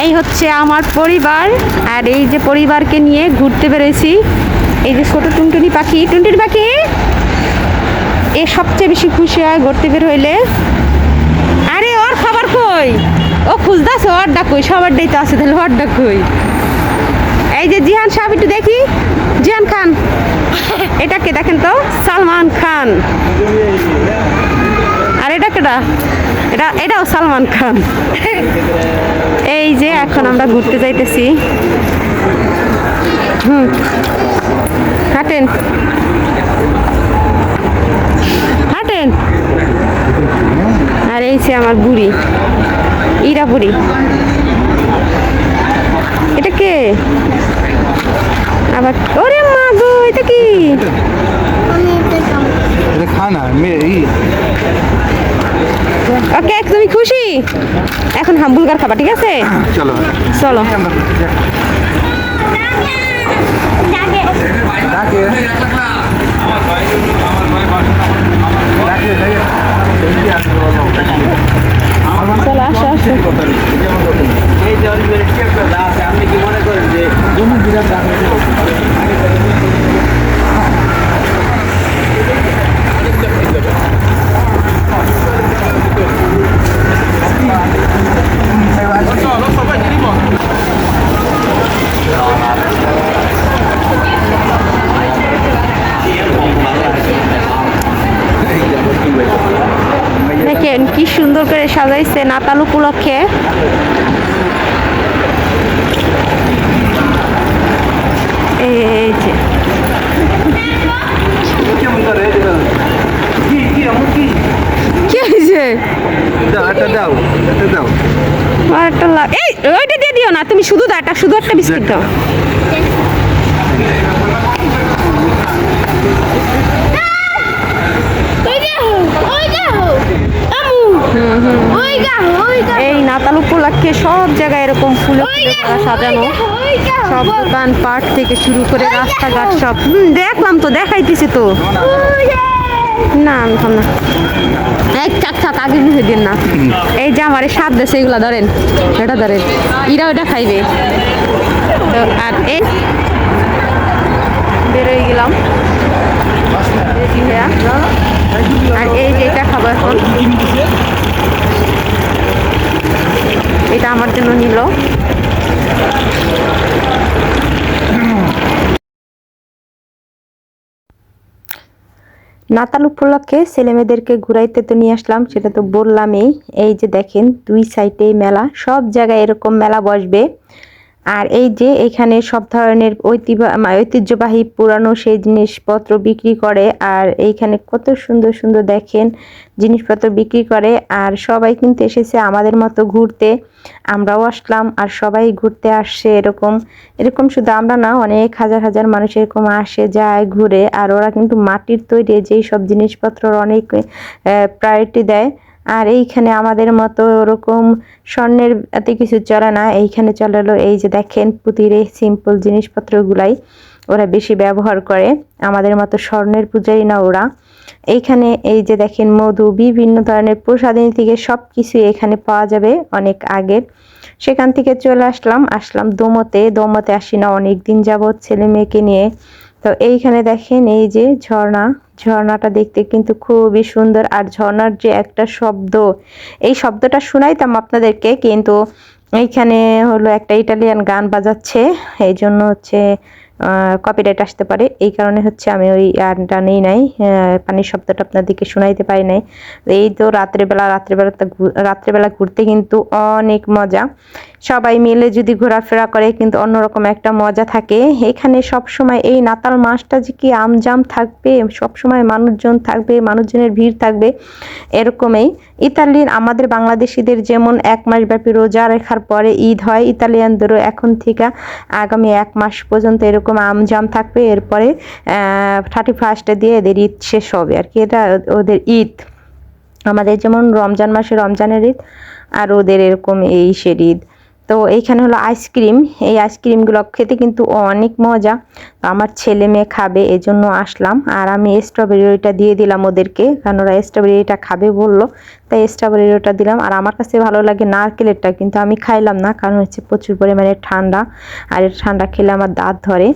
এই হচ্ছে আমার পরিবার, আর এই যে পরিবারকে নিয়ে ঘুরতে বেরোয়েছি। এই যে ছোট টুনটুনি পাখি, টুনটুনি পাখি এ সবচেয়ে বেশি খুশি হয় ঘুরতে বের হইলে। আরে ওর খাবার কই, ও খুঁজতেছে ওর ডাক কই, সবার ডাই তো আছে, তাহলে ওর ডাক কই। এই যে জিহান সাহেব একটু দেখি, জিহান খান, এটাকে দেখেন তো, সালমান খান। আর এটা কেটা, এটাও সালমান খান। এই যে এখন আমরা ঘুরতে যাইতেছি। হাঁটেন হাঁটেন। আর এই যে আমার বুড়ি, ইরা বুড়ি। এটা কে আবার, ওরে মা গো, এটা কি? ওকে, তুমি খুশি? এখন হামবুলগার খাবা, ঠিক আছে? চলো চলো। চলো আসো আসো। আপনি কি মনে করেন যে জমি বিরাট দাম? দেখেন কি সুন্দর করে সাজাইছে নাতাল উপলক্ষে। এই যে কি হয়েছে? এই ওইটা দিয়ে দিও না, তুমি শুধু দাও, শুধু একটা বিস্কিট দাও। এই নাতাল উপলক্ষে সব জায়গায় এরকম ফুলে সাজানো, সব দোকান পাট থেকে শুরু করে রাস্তাঘাট সব। দেখলাম তো, দেখাইতেছি তো। না আমি খাম না, এক চাক চাক আগে বুঝে দিন না। এই যে আমার স্বাদ দেশে এগুলা ধরেন, এটা ধরেন, ইরা ওটা খাইবে। তো আর এই বেরোয় গেলাম, আর এই যে এটা খাবো এখন, এটা আমার জন্য নিল। নাতাল উপলক্ষে ছেলেমেয়েদেরকে ঘুরাইতে তো নিয়ে আসলাম, সেটা তো বললামই। এই যে দেখেন দুই সাইডে মেলা, সব জায়গায় এরকম মেলা বসবে। আর এই যে এখানে সব ধরনের ঐতিহ্যবাহী পুরানো সেই জিনিসপত্র বিক্রি করে। আর এইখানে কত সুন্দর সুন্দর দেখেন জিনিসপত্র বিক্রি করে। আর সবাই কিন্তু এসেছে আমাদের মতো ঘুরতে, আমরাও আসলাম, আর সবাই ঘুরতে আসছে। এরকম এরকম শুধু আমরা না, অনেক হাজার হাজার মানুষ এরকম আসে যায় ঘুরে। আর ওরা কিন্তু মাটির তৈরি যেই সব জিনিসপত্র অনেক প্রায়োরিটি দেয়। আর এইখানে আমাদের মতো ওরকম স্বর্ণের এত কিছু চলে না, এইখানে চলে হলো এই যে দেখেন পুঁতির এই সিম্পল জিনিসপত্রগুলাই ওরা বেশি ব্যবহার করে, আমাদের মতো স্বর্ণের পূজারি না ওরা। এইখানে এই যে দেখেন মধু, বিভিন্ন ধরনের প্রসাদিনী থেকে সব কিছু এখানে পাওয়া যাবে অনেক আগের। সেখান থেকে চলে আসলাম দোমতে আসি না অনেক দিন যাবৎ ছেলে মেয়েকে নিয়ে। তো এইখানে দেখেন এই যে ঝর্ণাটা দেখতে কিন্তু খুবই সুন্দর। আর ঝর্ণার যে একটা শব্দ, এই শব্দটা শোনাইতাম আপনাদেরকে, কিন্তু এইখানে হলো একটা ইটালিয়ান গান বাজাচ্ছে, এই জন্য হচ্ছে কপিরাইট আসতে পারে। এই কারণে হচ্ছে আমি ওই গানটা নেই নাই, পানির শব্দটা আপনাদেরকে শোনাইতে পারি নাই। এই তো রাত্রেবেলা ঘুরতে কিন্তু অনেক মজা, সবাই মিলে যদি ঘোরাফেরা করে কিন্তু অন্যরকম একটা মজা থাকে এখানে। সব সময় এই নাতাল মাসটা যে কি আমজাম থাকবে, সব সময় মানুষজন থাকবে, মানুষজনের ভিড় থাকবে এরকমই। ইতালিয়ান আমাদের বাংলাদেশিদের যেমন 1 মাস ব্যাপী রোজা রেখার পরে ঈদ হয়, ইতালিয়ানদেরও এখন থেকে আগামী 1 মাস পর্যন্ত এরকম আমজাম থাকবে। এরপরে 31 দিয়ে এদের ঈদ শেষ হবে আর কি, এটা ওদের ঈদ। আমাদের যেমন রমজান মাসে রমজানের ঈদ, আর ওদের এরকম এই ঈদ। তো এইখানে হলো আইসক্রিম, এই আইসক্রিমগুলো খেতে কিন্তু অনেক মজা। তো আমার ছেলে মেয়ে খাবে এজন্য আসলাম, আর আমি স্ট্রবেরিটা দিয়ে দিলাম ওদেরকে, কারণ ওরা স্ট্রবেরিটা খাবে বললো, তাই স্ট্রবেরিটা দিলাম। আর আমার কাছে ভালো লাগে নারকেলেরটা, কিন্তু আমি খাইলাম না, কারণ হচ্ছে প্রচুর পরিমাণে ঠান্ডা, আর ঠান্ডা খেলে আমার দাঁত ধরে।